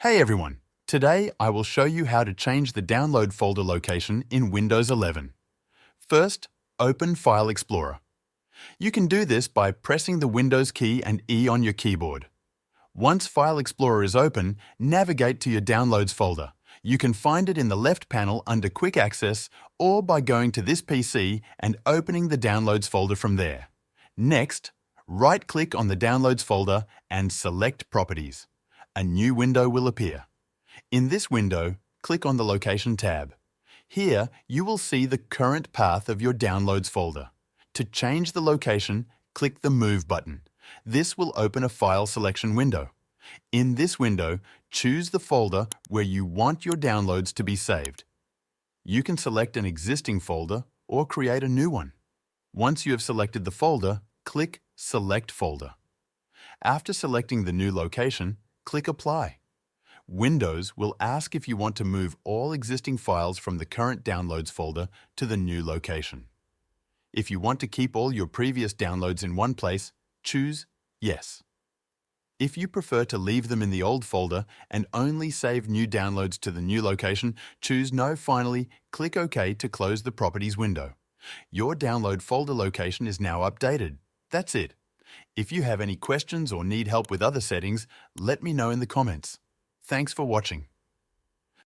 Hey everyone! Today I will show you how to change the download folder location in Windows 11. First, open File Explorer. You can do this by pressing the Windows key and E on your keyboard. Once File Explorer is open, navigate to your Downloads folder. You can find it in the left panel under Quick Access or by going to this PC and opening the Downloads folder from there. Next, right-click on the Downloads folder and select Properties. A new window will appear. In this window, click on the Location tab. Here, you will see the current path of your Downloads folder. To change the location, click the Move button. This will open a file selection window. In this window, choose the folder where you want your downloads to be saved. You can select an existing folder or create a new one. Once you have selected the folder, click Select Folder. After selecting the new location, click Apply. Windows will ask if you want to move all existing files from the current Downloads folder to the new location. If you want to keep all your previous downloads in one place, choose Yes. If you prefer to leave them in the old folder and only save new downloads to the new location, choose No. Finally, click OK to close the Properties window. Your download folder location is now updated. That's it. If you have any questions or need help with other settings, let me know in the comments. Thanks for watching.